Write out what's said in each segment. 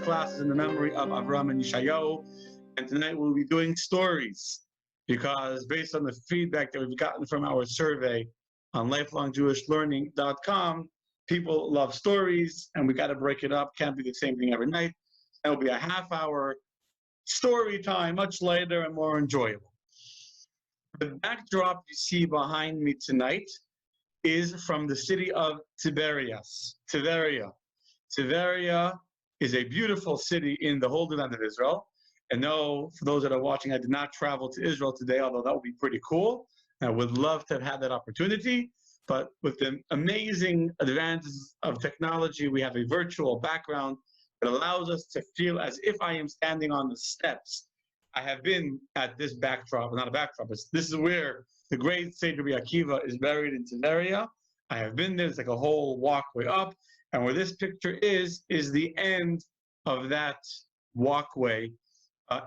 class is in the memory of Avram and Yeshayahu, and tonight we'll be doing stories because based on the feedback that we've gotten from our survey on lifelongjewishlearning.com, people love stories and we got to break it up. Can't be the same thing every night. It'll be a half-hour story time, much lighter and more enjoyable. The backdrop you see behind me tonight is from the city of Tiberias. Tiberia is a beautiful city in the Holy Land of Israel. And no, for those that are watching, I did not travel to Israel today, although that would be pretty cool. I would love to have had that opportunity. But with the amazing advances of technology, we have a virtual background that allows us to feel as if I am standing on the steps. I have been at this backdrop, not a backdrop, but this is where the great sage Rabbi Akiva is buried in Tiberia. I have been there. It's like a whole walkway up. And where this picture is the end of that walkway,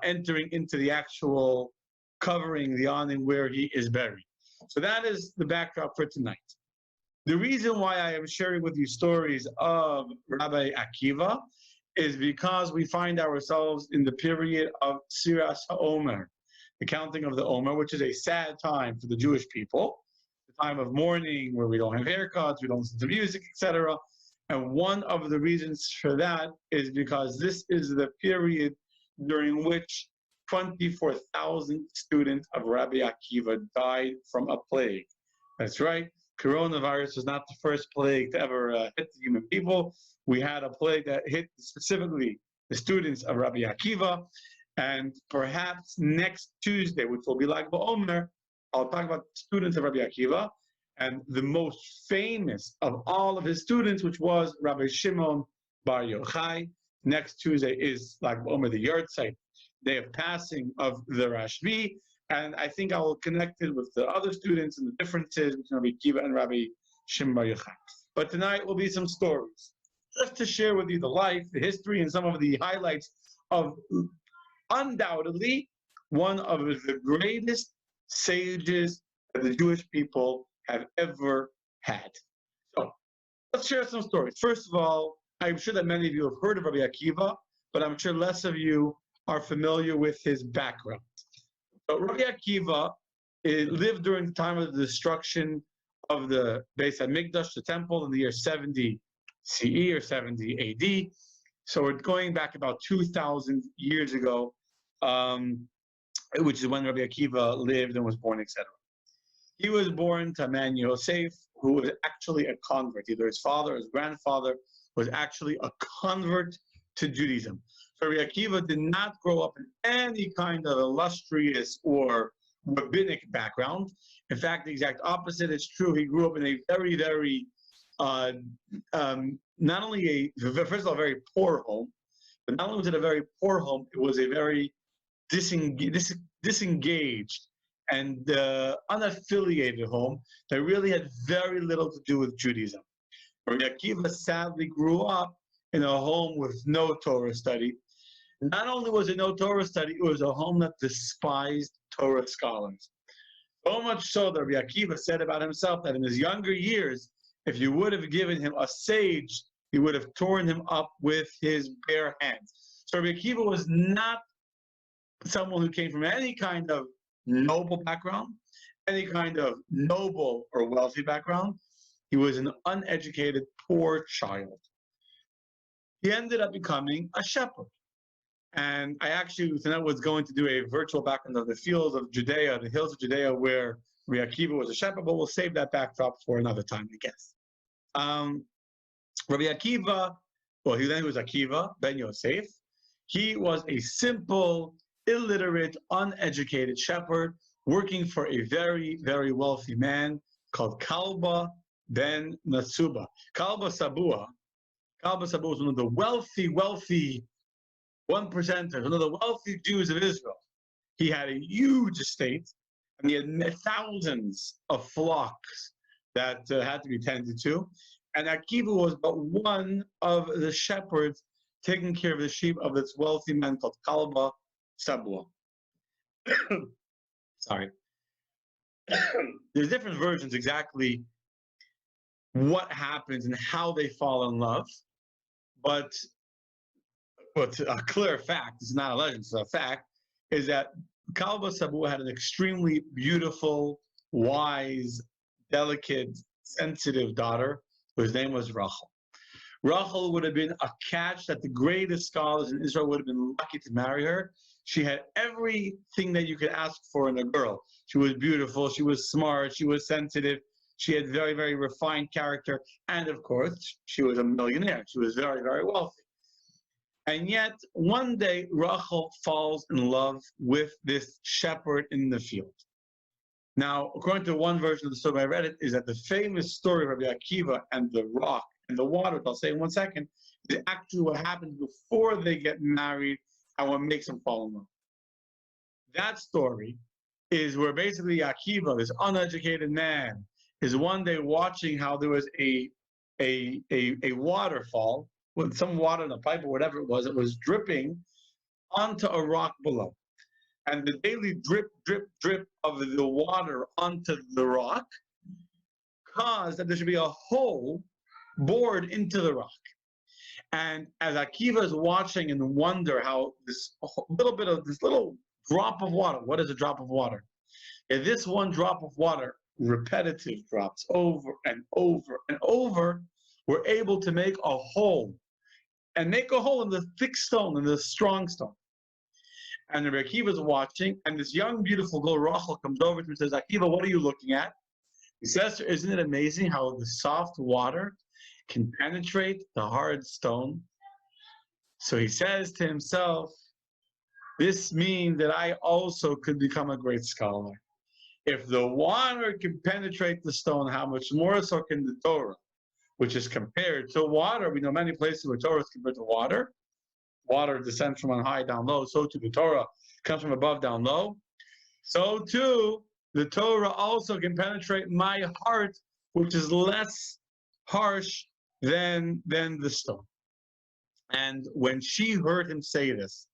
entering into the actual covering, the awning where he is buried. So that is the backdrop for tonight. The reason why I am sharing with you stories of Rabbi Akiva is because we find ourselves in the period of Siras HaOmer, the counting of the Omer, which is a sad time for the Jewish people, the time of mourning where we don't have haircuts, we don't listen to music, etc. And one of the reasons for that is because this is the period during which 24,000 students of Rabbi Akiva died from a plague. That's right. Coronavirus was not the first plague to ever hit the human people. We had a plague that hit specifically the students of Rabbi Akiva. And perhaps next Tuesday, which will be like Ba'omer, I'll talk about students of Rabbi Akiva. And the most famous of all of his students, which was Rabbi Shimon Bar Yochai. Next Tuesday is like Ba'omer, the Yartzeit, day of passing of the Rashbi. And I think I will connect it with the other students and the differences between Rabbi Akiva and Rabbi Shimon Bar Yochai. But tonight will be some stories, just to share with you the life, the history, and some of the highlights of undoubtedly one of the greatest sages that the Jewish people have ever had. So let's share some stories. First of all, I'm sure that many of you have heard of Rabbi Akiva, but I'm sure less of you are familiar with his background. So Rabbi Akiva lived during the time of the destruction of the Beis HaMikdash, the temple, in the year 70 CE or 70 AD. So we're going back about 2,000 years ago, which is when Rabbi Akiva lived and was born, etc. He was born to a man, Yosef, who was actually a convert. Either his father or his grandfather was actually a convert to Judaism. So Rabbi Akiva did not grow up in any kind of illustrious or rabbinic background. In fact, the exact opposite is true. He grew up in a very, very, not only first of all, very poor home, but not only was it a very poor home, it was a very disengaged and unaffiliated home that really had very little to do with Judaism. Rabbi Akiva sadly grew up in a home with no Torah study. Not only was it no Torah study, it was a home that despised Torah scholars. So much so that Rabbi Akiva said about himself that in his younger years, if you would have given him a sage, he would have torn him up with his bare hands. So Rabbi Akiva was not someone who came from any kind of noble background, any kind of noble or wealthy background. He was an uneducated, poor child. He ended up becoming a shepherd. And I actually tonight was going to do a virtual background of the fields of Judea, the hills of Judea, where Rabbi Akiva was a shepherd, but we'll save that backdrop for another time, I guess. Rabbi Akiva, well, he was Akiva ben Yosef. He was a simple, illiterate, uneducated shepherd working for a very, very wealthy man called Kalba ben Natsuba. Kalba Sabua was one of the wealthy 1%ers, one of the wealthy Jews of Israel. He had a huge estate, and he had thousands of flocks that had to be tended to. And Akiva was but one of the shepherds taking care of the sheep of this wealthy man called Kalba Sabua. Sorry. There's different versions exactly what happens and how they fall in love. But but a clear fact, it's not a legend, it's a fact, is that Kalba Sabu had an extremely beautiful, wise, delicate, sensitive daughter whose name was Rachel. Rachel would have been a catch that the greatest scholars in Israel would have been lucky to marry her. She had everything that you could ask for in a girl. She was beautiful, she was smart, she was sensitive, she had very, very refined character, and of course, she was a millionaire. She was very, very wealthy. And yet, one day, Rachel falls in love with this shepherd in the field. Now, according to one version of the story I read, it is that the famous story of Rabbi Akiva and the rock and the water, which I'll say in 1 second, is actually what happens before they get married and what makes them fall in love. That story is where basically Akiva, this uneducated man, is one day watching how there was a waterfall with some water in a pipe or whatever it was dripping onto a rock below. And the daily drip, drip, drip of the water onto the rock caused that there should be a hole bored into the rock. And as Akiva is watching and wonder how this little drop of water, what is a drop of water? If this one drop of water, repetitive drops over and over and over, were able to make a hole, and make a hole in the thick stone, in the strong stone. And Rabbi Akiva is watching, and this young, beautiful girl, Rachel, comes over to him and says, Akiva, what are you looking at? He says, isn't it amazing how the soft water can penetrate the hard stone? So he says to himself, this means that I also could become a great scholar. If the water can penetrate the stone, how much more so can the Torah, which is compared to water. We know many places where Torah is compared to water. Water descends from on high down low, so too the Torah comes from above down low. So too, the Torah also can penetrate my heart, which is less harsh than the stone. And when she heard him say this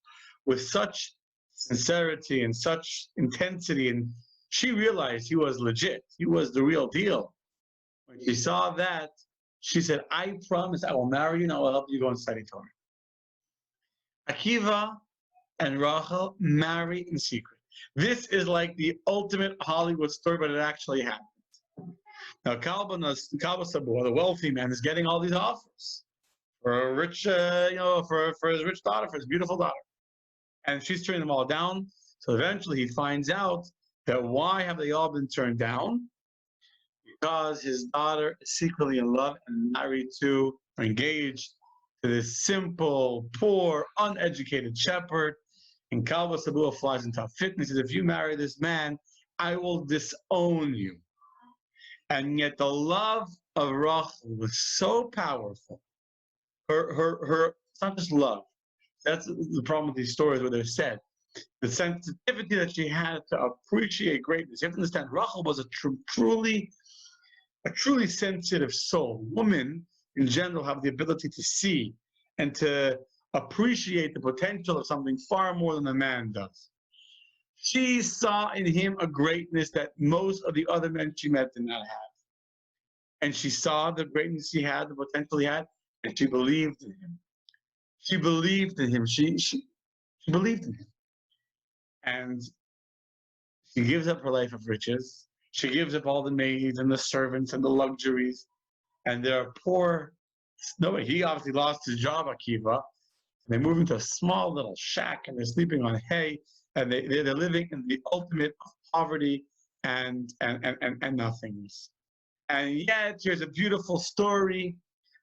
with such sincerity and such intensity, and she realized he was legit, he was the real deal. When she saw that, she said, I promise I will marry you and I will help you go and study Torah. Akiva and Rachel marry in secret. This is like the ultimate Hollywood story, but it actually happened. Now, Kalba Sabu, the wealthy man, is getting all these offers for a rich, for his rich daughter, for his beautiful daughter. And she's turning them all down. So eventually he finds out that why have they all been turned down? Because his daughter is secretly in love and married to, or engaged to this simple, poor, uneducated shepherd. And Kalba Sabu flies into a fit and he says, if you marry this man, I will disown you. And yet the love of Rachel was so powerful. It's not just love. That's the problem with these stories where they're said. The sensitivity that she had to appreciate greatness. You have to understand, Rachel was a truly sensitive soul. Women, in general, have the ability to see and to appreciate the potential of something far more than a man does. She saw in him a greatness that most of the other men she met did not have. And she saw the greatness he had, the potential he had, and she believed in him. She believed in him. She believed in him. And she gives up her life of riches. She gives up all the maids and the servants and the luxuries. And they're poor. No, he obviously lost his job, Akiva. They move into a small little shack and they're sleeping on hay. And they're living in the ultimate of poverty and nothingness. And yet, here's a beautiful story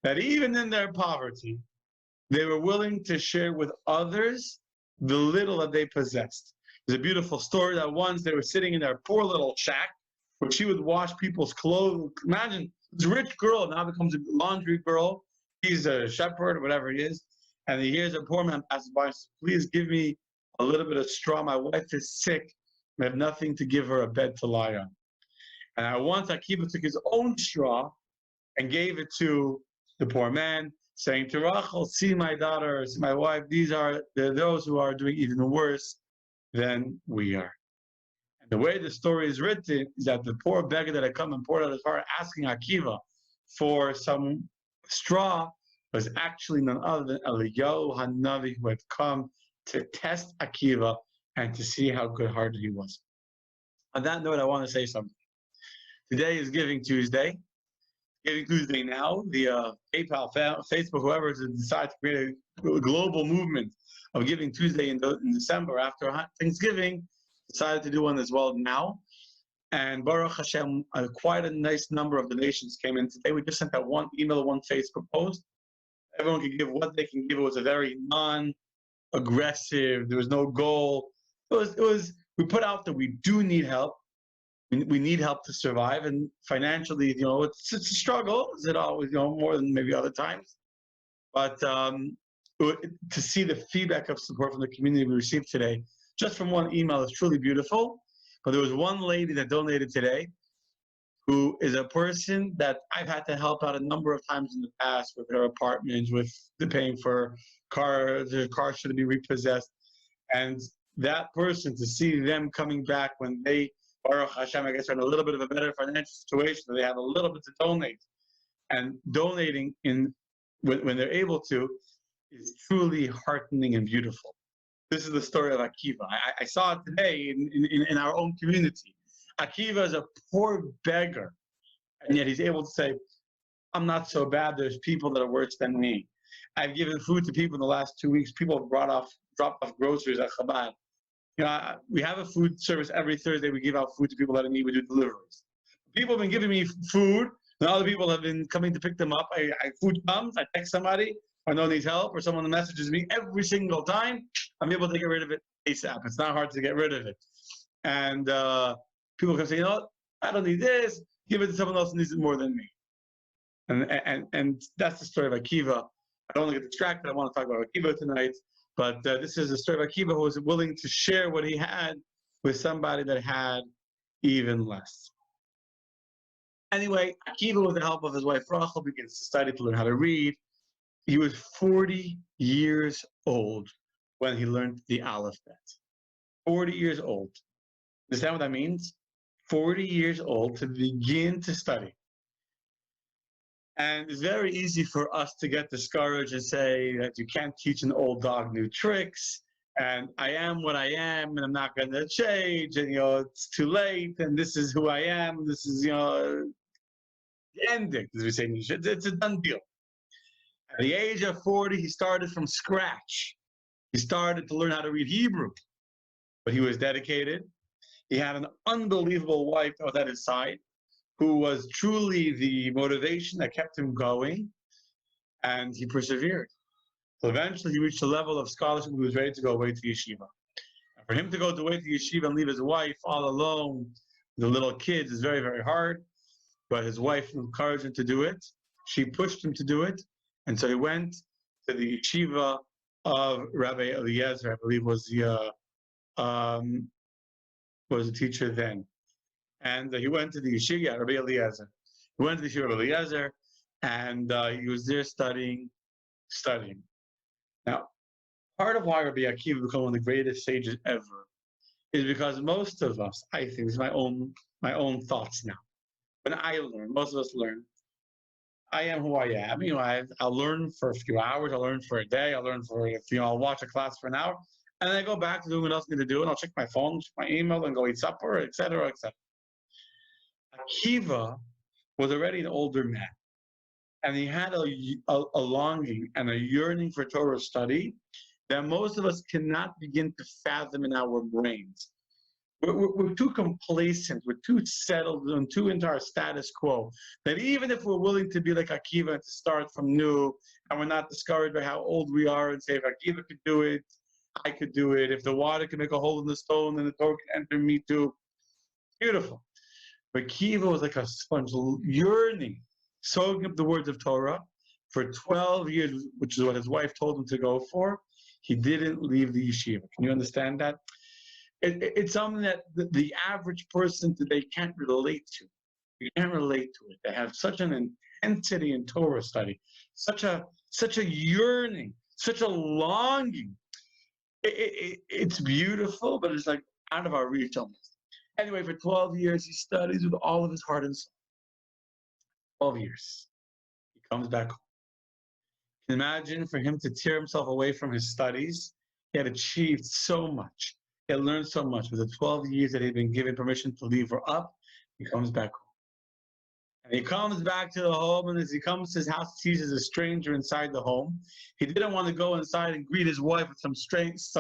that even in their poverty, they were willing to share with others the little that they possessed. There's a beautiful story that once they were sitting in their poor little shack where she would wash people's clothes. Imagine this rich girl now becomes a laundry girl. He's a shepherd or whatever he is. And he hears a poor man pass by. Please give me a little bit of straw. My wife is sick. I have nothing to give her, a bed to lie on. And once Akiva took his own straw and gave it to the poor man, saying to Rachel, see my daughter, see my wife, they're those who are doing even worse than we are. And the way the story is written is that the poor beggar that had come and poured out his heart asking Akiva for some straw was actually none other than Eliyahu Hanavi, who had come to test Akiva and to see how good-hearted he was. On that note, I want to say something. Today is Giving Tuesday. Giving Tuesday now, the PayPal, Facebook, whoever has decided to create a global movement of Giving Tuesday in December after Thanksgiving, decided to do one as well now. And Baruch Hashem, quite a nice number of donations came in today. We just sent out one email, one Facebook post. Everyone can give what they can give. It was a very non-aggressive. There was no goal. It was. We put out that we do need help. We need help to survive, and financially, it's a struggle. Is it always, more than maybe other times? But to see the feedback of support from the community we received today, just from one email, is truly beautiful. But there was one lady that donated today, who is a person that I've had to help out a number of times in the past with her apartments, with the paying for cars. Their car shouldn't be repossessed, and that person, to see them coming back when they, Baruch Hashem, I guess, are in a little bit of a better financial situation, so they have a little bit to donate, and donating when they're able to, is truly heartening and beautiful. This is the story of Akiva. I saw it today in our own community. Akiva is a poor beggar, and yet he's able to say, I'm not so bad. There's people that are worse than me. I've given food to people in the last 2 weeks. People have dropped off groceries at Chabad. We have a food service every Thursday. We give out food to people that are in need. We do deliveries. People have been giving me food, and other people have been coming to pick them up. Food comes, I text somebody, I know needs help, or someone messages me every single time. I'm able to get rid of it ASAP. It's not hard to get rid of it. And people can say, I don't need this. Give it to someone else who needs it more than me. And that's the story of Akiva. I don't want to get distracted. I want to talk about Akiva tonight. But this is the story of Akiva, who was willing to share what he had with somebody that had even less. Anyway, Akiva, with the help of his wife Rachel, begins to study, to learn how to read. He was 40 years old when he learned the alphabet. 40 years old. Understand what that means? 40 years old to begin to study. And it's very easy for us to get discouraged and say that you can't teach an old dog new tricks, and I am what I am, and I'm not going to change, and it's too late, and this is who I am. This is the ending, as we say in English. It's a done deal. At the age of 40, he started from scratch. He started to learn how to read Hebrew, but he was dedicated. He had an unbelievable wife that was at his side, who was truly the motivation that kept him going, and he persevered. So eventually he reached a level of scholarship where he was ready to go away to yeshiva. And for him to go away to yeshiva and leave his wife all alone, the little kids, is very, very hard. But his wife encouraged him to do it. She pushed him to do it. And so he went to the yeshiva of Rabbi Eliezer, I believe was the teacher then. And he went to the yeshiva, Rabbi Eliezer. He went to the yeshiva of Eliezer, and he was there studying. Now, part of why Rabbi Akiva became one of the greatest sages ever is because most of us, I think, this is my own thoughts now. When I learn, most of us learn, I am who I am. I'll learn for a few hours, I'll learn for a day, I'll learn for I'll watch a class for an hour, and then I go back to doing what else I need to do, and I'll check my phone, check my email, and go eat supper, etc., etc. Akiva was already an older man, and he had a longing and a yearning for Torah study that most of us cannot begin to fathom in our brains. We're too complacent, we're too settled, and too into our status quo, that even if we're willing to be like Akiva and to start from new, and we're not discouraged by how old we are, and say, if Akiva could do it, I could do it. If the water can make a hole in the stone, then the Torah can enter, me too. Beautiful. But Akiva was like a sponge, yearning, soaking up the words of Torah for 12 years, which is what his wife told him to go for. He didn't leave the yeshiva. Can you understand that? It's something that the average person today can't relate to. You can't relate to it. They have such an intensity in Torah study, such a yearning, such a longing. It's beautiful, but it's like out of our reach almost. Anyway, for 12 years, he studies with all of his heart and soul. 12 years. He comes back home. Imagine for him to tear himself away from his studies. He had achieved so much. He had learned so much. With the 12 years that he'd been given permission to leave or up, he comes back home. And he comes back to the home, and as he comes to his house, he sees a stranger inside the home. He didn't want to go inside and greet his wife with some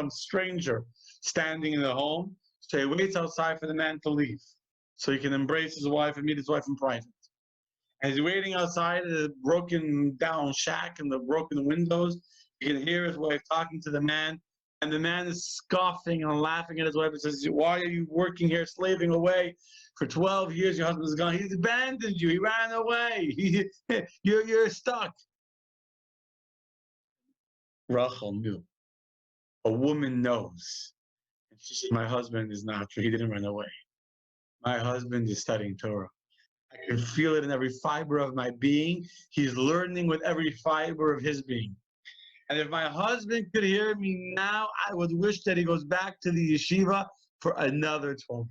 stranger standing in the home. So he waits outside for the man to leave, so he can embrace his wife and meet his wife in private. As he's waiting outside the broken down shack and the broken windows, you can hear his wife talking to the man, and the man is scoffing and laughing at his wife and says, "Why are you working here, slaving away? For 12 years, your husband is gone. He's abandoned you. He ran away. You're stuck." Rachel knew. A woman knows. And she said, "My husband is not true. He didn't run away. My husband is studying Torah. I can feel it in every fiber of my being. He's learning with every fiber of his being. And if my husband could hear me now, I would wish that he goes back to the yeshiva for another 12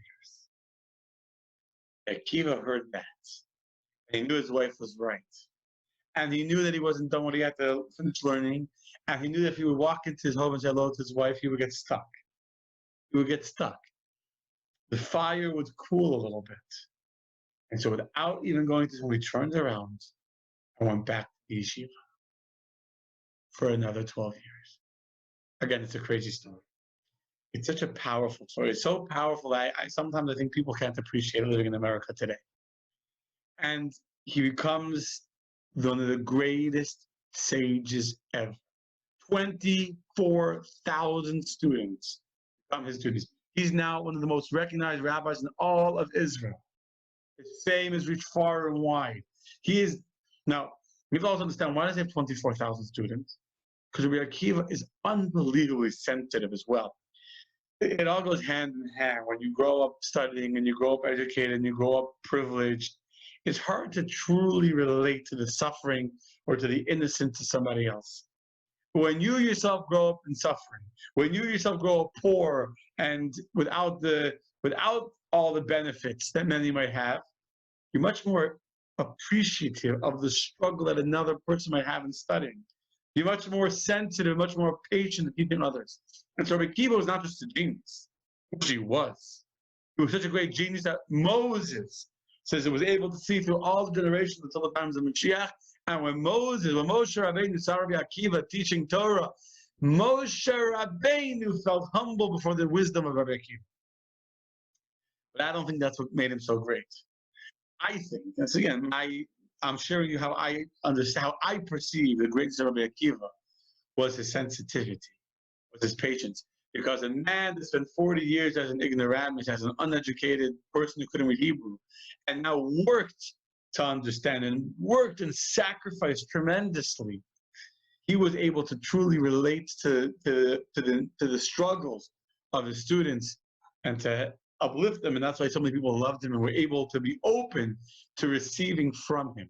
years. Akiva heard that. And he knew his wife was right. And he knew that he wasn't done what he had to finish learning. And he knew that if he would walk into his home and say hello to his wife, he would get stuck. He would get stuck. The fire would cool a little bit. And so without even going to school, he turned around and went back to the yeshiva for another 12 years. Again, it's a crazy story. It's such a powerful story. It's so powerful that I sometimes I think people can't appreciate living in America today. And he becomes one of the greatest sages ever. 24,000 students become his students. He's now one of the most recognized rabbis in all of Israel. His fame has reached far and wide. He is, now, you have to also understand, why does he have 24,000 students? Because Rabbi Akiva is unbelievably sensitive as well. It all goes hand in hand. When you grow up studying and you grow up educated and you grow up privileged, it's hard to truly relate to the suffering or to the innocence of somebody else. When you yourself grow up in suffering, when you yourself grow up poor and without all the benefits that many might have, you're much more appreciative of the struggle that another person might have in studying. You're much more sensitive, much more patient than others. And so Rabbi Akiva was not just a genius, which he was. He was such a great genius that Moses says he was able to see through all the generations until the times of Mashiach. And when Moshe Rabbeinu saw Rabbi Akiva teaching Torah, Moshe Rabbeinu felt humble before the wisdom of Rabbi Akiva. But I don't think that's what made him so great. I think, that's again, I'm sharing you how I understand, how I perceive the greatness of Rabbi Akiva was his sensitivity, was his patience. Because a man that spent 40 years as an ignoramus, as an uneducated person who couldn't read Hebrew, and now worked to understand and worked and sacrificed tremendously, he was able to truly relate to the struggles of his students and to uplift them. And that's why so many people loved him and were able to be open to receiving from him.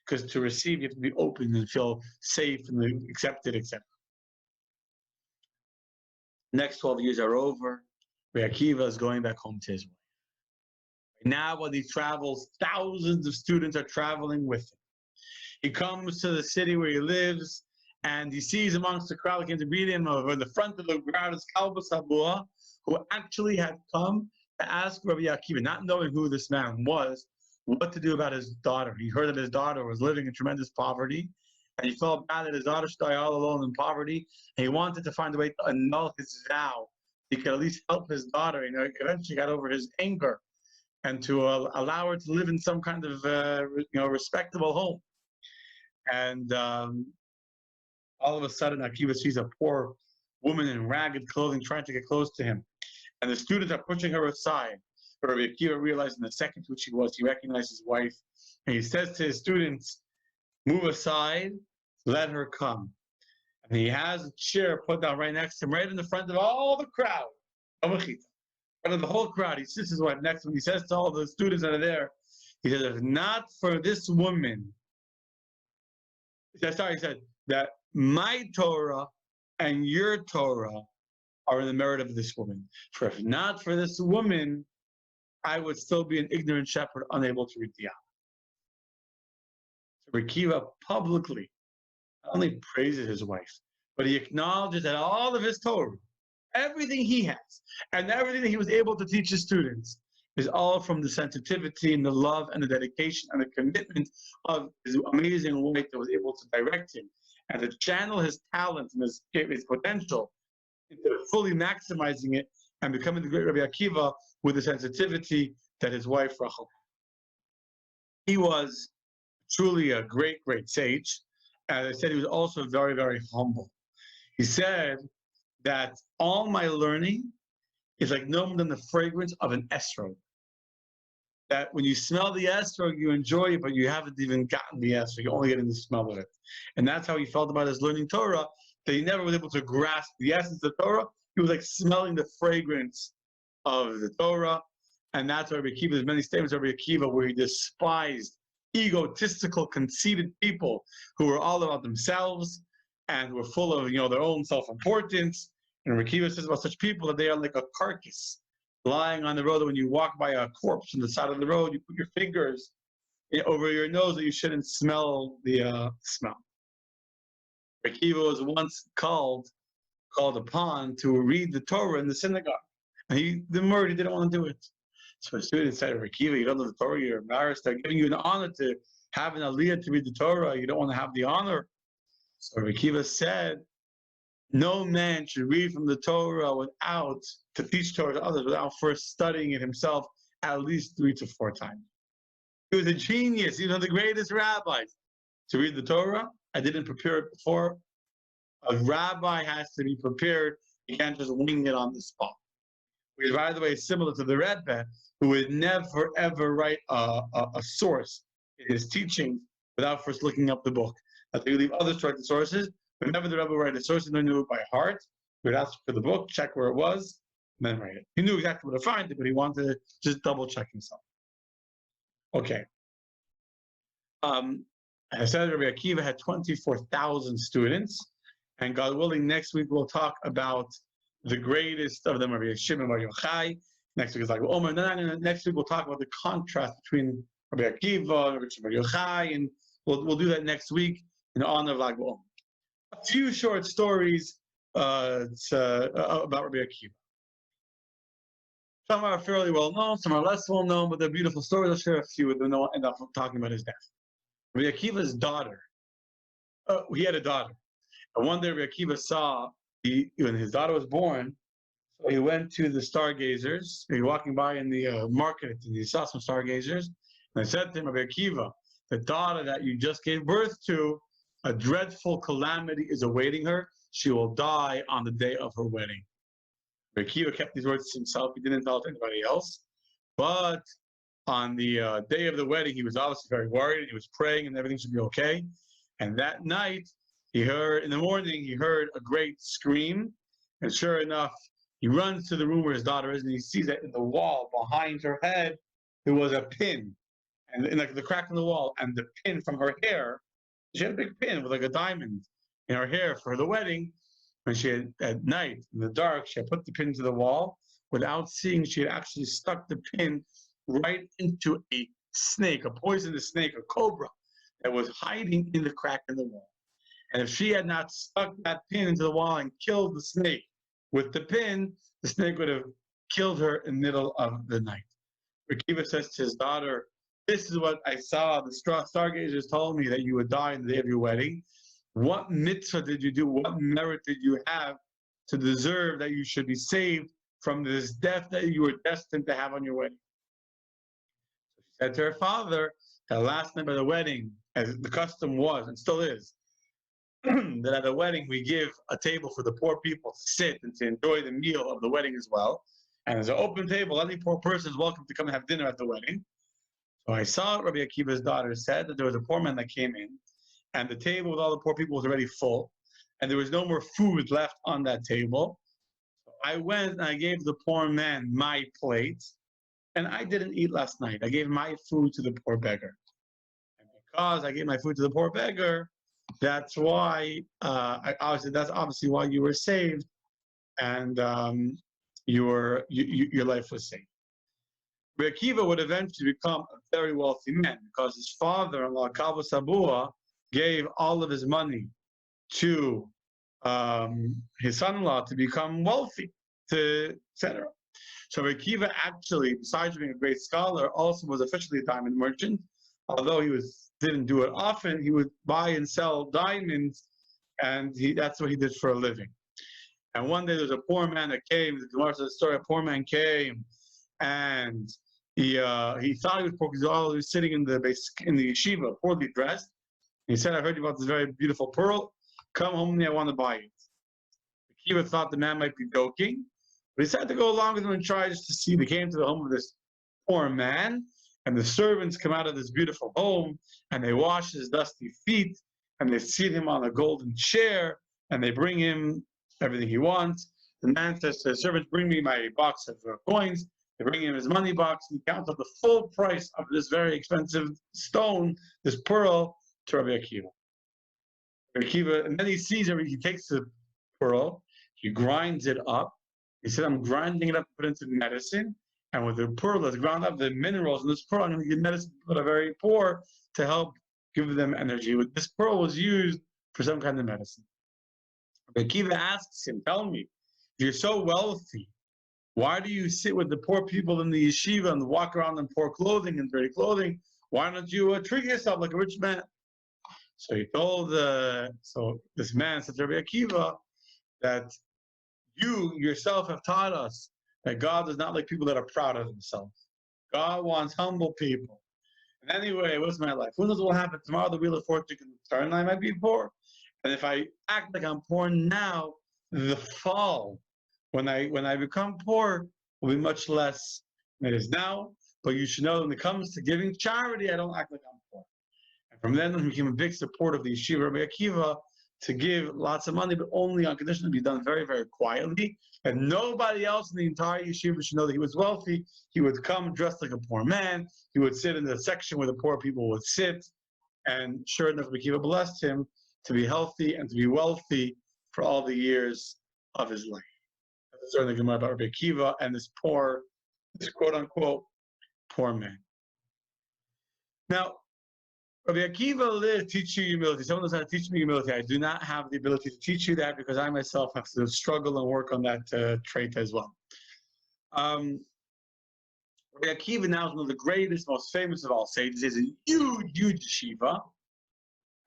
Because to receive, you have to be open and feel safe and accepted, etc. Next 12 years are over. Rabbi Akiva is going back home to his wife. Now when he travels, thousands of students are traveling with him. He comes to the city where he lives, and he sees amongst the crowd that came to greet him, over in the front of the crowd is Kalba Sabua, who actually had come to ask Rabbi Akiva, not knowing who this man was, what to do about his daughter. He heard that his daughter was living in tremendous poverty, and he felt bad that his daughter should die all alone in poverty, and he wanted to find a way to annul his vow. He could at least help his daughter. He eventually got over his anger, and to allow her to live in some kind of respectable home. And all of a sudden, Akiva sees a poor woman in ragged clothing trying to get close to him. And the students are pushing her aside. But Rabbi Akiva realized in the second which he recognized his wife. And he says to his students, "Move aside, let her come." And he has a chair put down right next to him, right in the front of all the crowd. In front of the whole crowd. He sits his wife next to him. He says to all the students that are there, he says, "If not for this woman," he said, "that my Torah and your Torah are in the merit of this woman. For if not for this woman, I would still be an ignorant shepherd, unable to read the Yah." So Akiva publicly not only praises his wife, but he acknowledges that all of his Torah, everything he has, and everything that he was able to teach his students is all from the sensitivity and the love and the dedication and the commitment of his amazing wife that was able to direct him and to channel his talent and his potential into fully maximizing it and becoming the great Rabbi Akiva with the sensitivity that his wife Rachel had. He was truly a great, great sage. As I said, he was also very, very humble. He said that all my learning is like no more than the fragrance of an esrog. That when you smell the esrog, you enjoy it, but you haven't even gotten the esrog. You're only getting the smell of it. And that's how he felt about his learning Torah, that he never was able to grasp the essence of Torah. He was like smelling the fragrance of the Torah. And that's why Rabbi Akiva, there's many statements of Rabbi Akiva where he despised egotistical, conceited people who were all about themselves and who were full of, their own self-importance. And Rabbi Akiva says about such people that they are like a carcass lying on the road. That when you walk by a corpse on the side of the road, you put your fingers over your nose that you shouldn't smell the smell. Rabbi Akiva was once called upon to read the Torah in the synagogue. And he didn't want to do it. So a student said, Rabbi Akiva, you don't know the Torah, you're embarrassed. They're giving you an honor to have an aliyah to read the Torah. You don't want to have the honor. So Rabbi Akiva said, no man should read from the Torah to teach Torah to others without first studying it himself at least 3 to 4 times. He was a genius. He was one of the greatest rabbis. To read the Torah, I didn't prepare it before. A rabbi has to be prepared. You can't just wing it on the spot. Which, by the way, is similar to the Rabbi, who would never, ever write a source in his teaching without first looking up the book. That they would leave others to write the sources. Whenever the Rebbe would write a source, he knew it by heart. He would ask for the book, check where it was, and then write it. He knew exactly where to find it, but he wanted to just double check himself. Okay. I said Rabbi Akiva had 24,000 students, and God willing, next week we'll talk about the greatest of them, Rabbi Shimon Bar Yochai. Next week is like Omer. Next week we'll talk about the contrast between Rabbi Akiva and Rabbi Shimon Bar Yochai, and we'll do that next week in honor of Lag BaOmer. A few short stories about Rabbi Akiva. Some are fairly well known, some are less well known, but they're beautiful stories. I'll share a few with them, and I'll end up talking about his death. Rabbi Akiva's daughter, he had a daughter. And one day Rabbi Akiva saw, when his daughter was born, so he went to the stargazers. He was walking by in the market, and he saw some stargazers. And I said to him, Rabbi Akiva, the daughter that you just gave birth to, a dreadful calamity is awaiting her. She will die on the day of her wedding. Rabbi Akiva kept these words to himself. He didn't tell it to anybody else. But on the day of the wedding, he was obviously very worried. He was praying and everything should be okay. And that night, in the morning, he heard a great scream. And sure enough, he runs to the room where his daughter is, and he sees that in the wall behind her head, there was a pin. And in like the crack in the wall, and the pin from her hair, she had a big pin with like a diamond in her hair for the wedding. When she had, at night, in the dark, she had put the pin to the wall. Without seeing, she had actually stuck the pin right into a snake, a poisonous snake, a cobra, that was hiding in the crack in the wall. And if she had not stuck that pin into the wall and killed the snake with the pin, the snake would have killed her in the middle of the night. Akiva says to his daughter, this is what I saw. The stargazers told me that you would die on the day of your wedding. What mitzvah did you do? What merit did you have to deserve that you should be saved from this death that you were destined to have on your wedding? So she said to her father, that last night of the wedding, as the custom was and still is, that at a wedding we give a table for the poor people to sit and to enjoy the meal of the wedding as well. And there's an open table. Any poor person is welcome to come and have dinner at the wedding. So I saw Rabbi Akiva's daughter said that there was a poor man that came in, and the table with all the poor people was already full, and there was no more food left on that table. So I went and I gave the poor man my plate, and I didn't eat last night. I gave my food to the poor beggar. And because I gave my food to the poor beggar, that's why that's obviously why you were saved, and your life was saved. Rabbi Akiva would eventually become a very wealthy man because his father-in-law, Kavos Sabua, gave all of his money to his son-in-law to become wealthy, etc. So Akiva actually, besides being a great scholar, also was officially a diamond merchant. Although he didn't do it often, he would buy and sell diamonds, and that's what he did for a living. And one day there was a poor man that came. The Gemara says the story: a poor man came, and he thought he was poor because he was sitting in the yeshiva, poorly dressed. He said, "I heard about this very beautiful pearl. Come home with me. I want to buy it." Akiva thought the man might be joking, but he decided to go along with him and try just to see. They came to the home of this poor man, and the servants come out of this beautiful home, and they wash his dusty feet, and they seat him on a golden chair, and they bring him everything he wants. The man says to the servants, "Bring me my box of coins." They bring him his money box, and he counts out the full price of this very expensive stone, this pearl, to Rabbi Akiva. Rabbi Akiva, and then he sees he takes the pearl, he grinds it up. He said, "I'm grinding it up to put into medicine. And with the pearl that's ground up, the minerals in this pearl, I'm going to give medicine to the very poor to help give them energy." This pearl was used for some kind of medicine. Rabbi Akiva asks him, "Tell me, if you're so wealthy, why do you sit with the poor people in the yeshiva and walk around in poor clothing and dirty clothing? Why don't you treat yourself like a rich man?" So he told, this man said to Rabbi Akiva that you yourself have taught us that God does not like people that are proud of themselves. God wants humble people. And anyway, what's my life? Who knows what will happen tomorrow? The wheel of fortune can turn and I might be poor. And if I act like I'm poor now, the fall, when I become poor, will be much less than it is now. But you should know when it comes to giving charity, I don't act like I'm poor. And from then on, he became a big supporter of the yeshiva Rabbi Akiva to give lots of money, but only on condition to be done very, very quietly. And nobody else in the entire yeshiva should know that he was wealthy. He would come dressed like a poor man. He would sit in the section where the poor people would sit. And sure enough, Rabbi Akiva blessed him to be healthy and to be wealthy for all the years of his life. That's the Gemara about Rabbi Akiva and this quote-unquote poor man. Now, Rabbi Akiva lived to teach you humility. Someone knows how to teach me humility. I do not have the ability to teach you that because I myself have to struggle and work on that trait as well. Rabbi Akiva now is one of the greatest, most famous of all sages. He has a huge, huge yeshiva.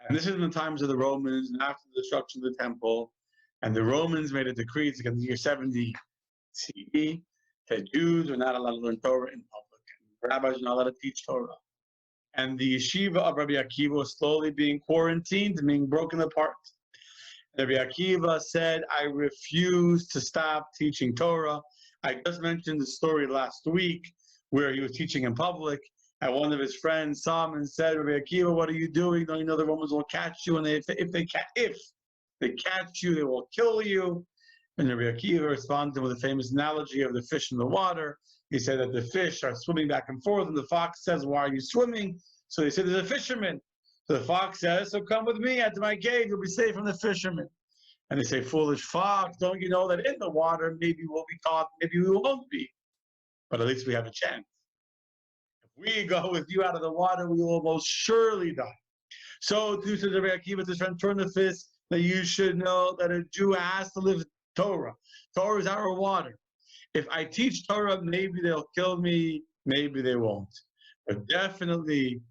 And this is in the times of the Romans and after the destruction of the temple. And the Romans made a decree in the year 70 CE that Jews are not allowed to learn Torah in public. And rabbis are not allowed to teach Torah. And the yeshiva of Rabbi Akiva was slowly being quarantined, being broken apart. Rabbi Akiva said, "I refuse to stop teaching Torah." I just mentioned the story last week where he was teaching in public, and one of his friends saw him and said, "Rabbi Akiva, what are you doing? Don't you know the Romans will catch you? And if they catch you, they will kill you." And Rabbi Akiva responded with a famous analogy of the fish in the water. He said that the fish are swimming back and forth, and the fox says, "Why are you swimming?" So he said, "There's a fisherman." So the fox says, "So come with me into my cave, you'll be safe from the fisherman." And they say, "Foolish fox, don't you know that in the water, maybe we'll be caught, maybe we won't be. But at least we have a chance. If we go with you out of the water, we will most surely die." So too says Rabbi Akiva to his friend, "Turn the fist, that you should know that a Jew has to live Torah. Torah is our water. If I teach Torah, maybe they'll kill me, maybe they won't. But definitely,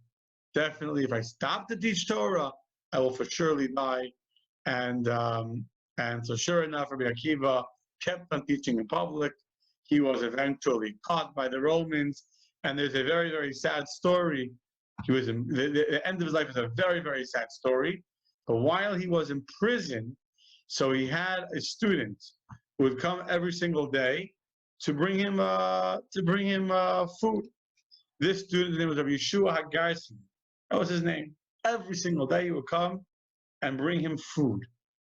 if I stop to teach Torah, I will for surely die." And so sure enough, Rabbi Akiva kept on teaching in public. He was eventually caught by the Romans. And there's a very, very sad story. The end of his life is a very, very sad story. But while he was in prison, so he had a student who would come every single day to bring him food. This student's name was Rabbi Yeshua Hagarsi. That was his name. Every single day he would come and bring him food.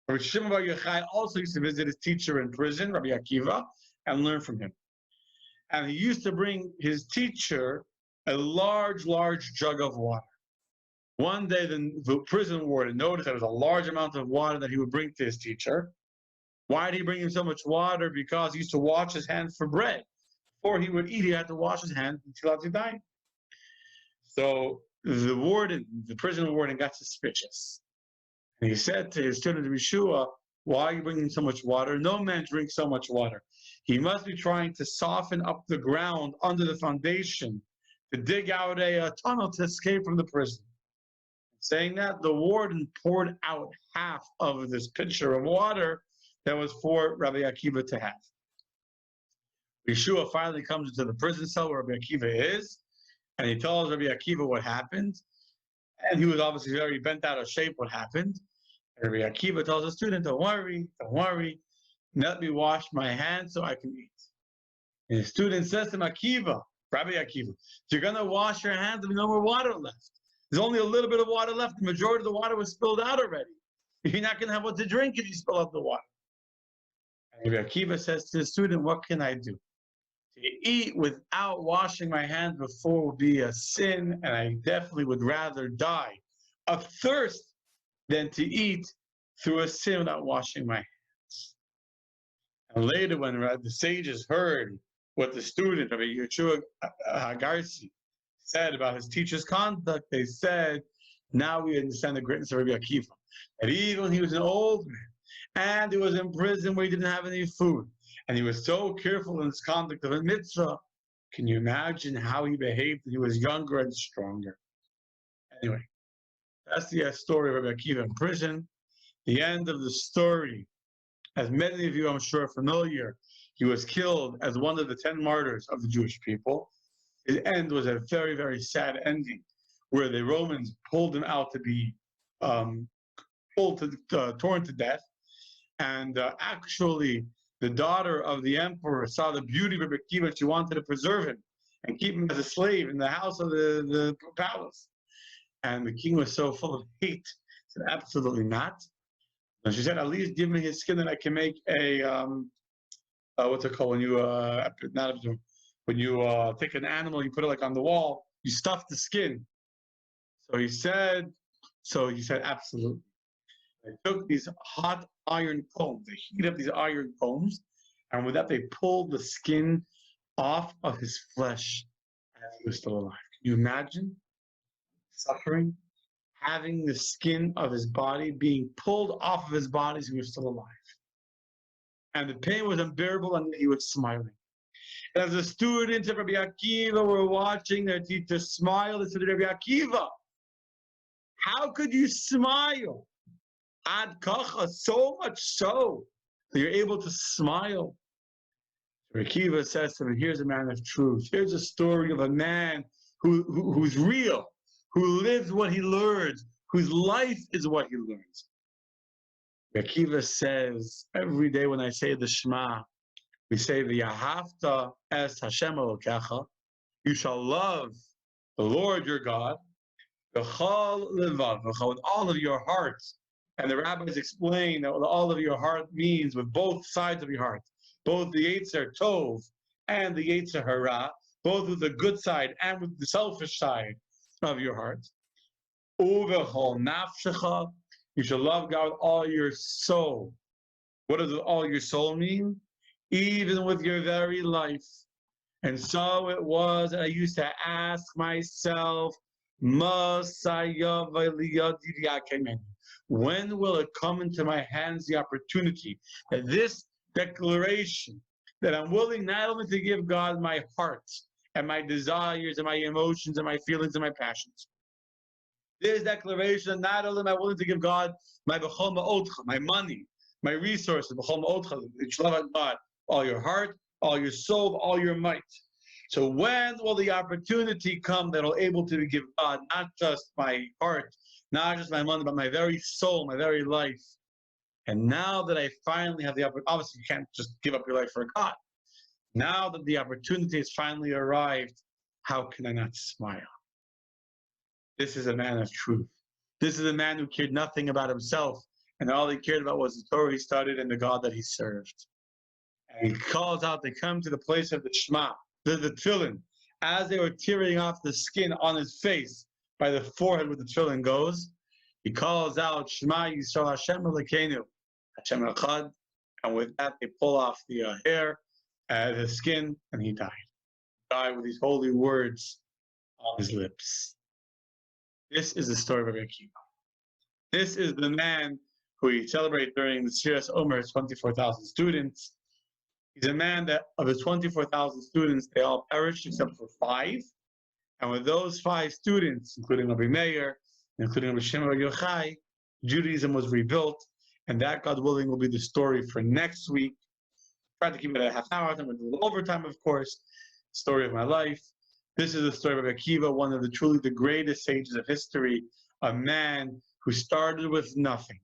Rabbi Shimon Bar Yochai also used to visit his teacher in prison, Rabbi Akiva, and learn from him. And he used to bring his teacher a large, large jug of water. One day, the prison warden noticed there was a large amount of water that he would bring to his teacher. Why did he bring him so much water? Because he used to wash his hands for bread. Before he would eat, he had to wash his hands until after dying. So the prison warden got suspicious. And he said to his student Yeshua, why are you bringing so much water? No man drinks so much water. He must be trying to soften up the ground under the foundation to dig out a tunnel to escape from the prison. Saying that, the warden poured out half of this pitcher of water that was for Rabbi Akiva to have. Yeshua finally comes into the prison cell where Rabbi Akiva is, and he tells Rabbi Akiva what happened. And he was obviously very bent out of shape what happened. And Rabbi Akiva tells the student, don't worry, let me wash my hands so I can eat. And the student says to him, Akiva, Rabbi Akiva, you're going to wash your hands, there'll be no more water left. There's only a little bit of water left. The majority of the water was spilled out already. You're not going to have what to drink if you spill out the water. And Rabbi Akiva says to the student, what can I do? To eat without washing my hands before would be a sin, and I definitely would rather die of thirst than to eat through a sin without washing my hands. And later, when the sages heard what the student, Rabbi Yeshua Hagarsi, said about his teacher's conduct, they said, now we understand the greatness of Rabbi Akiva. That even when he was an old man, and he was in prison where he didn't have any food, and he was so careful in his conduct of a mitzvah, can you imagine how he behaved when he was younger and stronger? Anyway, that's the story of Rabbi Akiva in prison. The end of the story, as many of you I'm sure are familiar, he was killed as one of the 10 martyrs of the Jewish people. His end was a very, very sad ending, where the Romans pulled him out to be torn to death. And actually, the daughter of the emperor saw the beauty of Rabbi Akiva, and she wanted to preserve him and keep him as a slave in the house of the palace. And the king was so full of hate, said, absolutely not. And she said, at least give me his skin that I can make a, what's it called, when you take an animal, you put it like on the wall, you stuff the skin. So he said, absolutely. They took these hot iron combs, they heated up these iron combs, and with that they pulled the skin off of his flesh as he was still alive. Can you imagine suffering? Having the skin of his body being pulled off of his body as he was still alive. And the pain was unbearable, and he was smiling. And as the students of Rabbi Akiva were watching their teacher smile, they said to Rabbi Akiva, how could you smile? Ad kacha, so much so that you're able to smile. Rabbi Akiva says to him, here's a man of truth. Here's a story of a man who's real, who lives what he learns, whose life is what he learns. Rabbi Akiva says, every day when I say the Shema, we say the Yahavta es Hashem Elokecha, you shall love the Lord your God, v'chol levav, with all of your heart. And the rabbis explain that all of your heart means with both sides of your heart, both the Yetzer Tov and the Yetzer Hara, both with the good side and with the selfish side of your heart. Uvechol nafshecha, you shall love God with all your soul. What does all your soul mean? Even with your very life. And so it was that I used to ask myself, when will it come into my hands the opportunity that this declaration that I'm willing not only to give God my heart and my desires and my emotions and my feelings and my passions. This declaration, not only am I willing to give God my b'chol ma'otcha, my money, my resources, b'chol ma'otcha, you love God, all your heart, all your soul, all your might. So when will the opportunity come that I'll able to give God not just my heart, not just my money, but my very soul, my very life? And now that I finally have the opportunity, obviously you can't just give up your life for God. Now that the opportunity has finally arrived, how can I not smile? This is a man of truth. This is a man who cared nothing about himself, and all he cared about was the Torah he studied and the God that he served. And he calls out, they come to the place of the Shema, the tefillin, as they were tearing off the skin on his face by the forehead where the tefillin goes. He calls out, Shema Yisrael Hashem Elokeinu, Hashem Echad, and with that they pull off the hair, the skin, and he died. He died with these holy words on his lips. This is the story of Rabbi Akiva. This is the man who we celebrate during the Shiras Omer's 24,000 students. He's a man that of the 24,000 students, they all perished except for 5. And with those 5 students, including Rabbi Meir, including Rabbi Shimon Bar Yochai, Judaism was rebuilt. And that, God willing, will be the story for next week. Try to keep it at a half hour, I'm with a little overtime, of course. Story of my life. This is the story of Akiva, one of the truly the greatest sages of history, a man who started with nothing.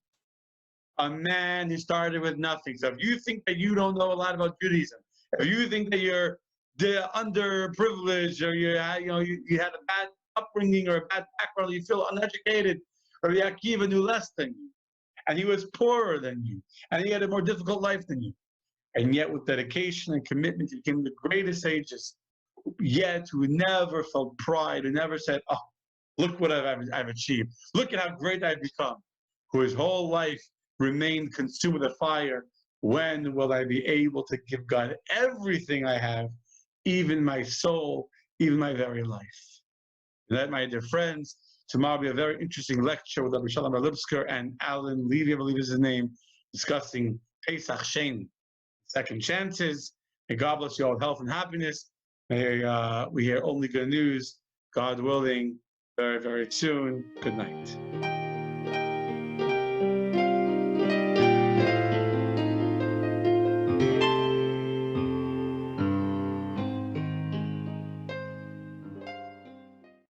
A man who started with nothing. So if you think that you don't know a lot about Judaism, if you think that you're underprivileged or you had a bad upbringing or a bad background, you feel uneducated, or the Akiva knew less than you, and he was poorer than you, and he had a more difficult life than you, and yet with dedication and commitment, he became the greatest sages. Yet who never felt pride, who never said, "Oh, look what I've achieved. Look at how great I've become." Who his whole life remained consumed with a fire. When will I be able to give God everything I have, even my soul, even my very life? And that, my dear friends, tomorrow will be a very interesting lecture with Rabbi Shalom Lipsker and Alan Levy, I believe is his name, discussing Pesach Sheni, second chances. May God bless you all with health and happiness. May we hear only good news, God willing, very, very soon. Good night.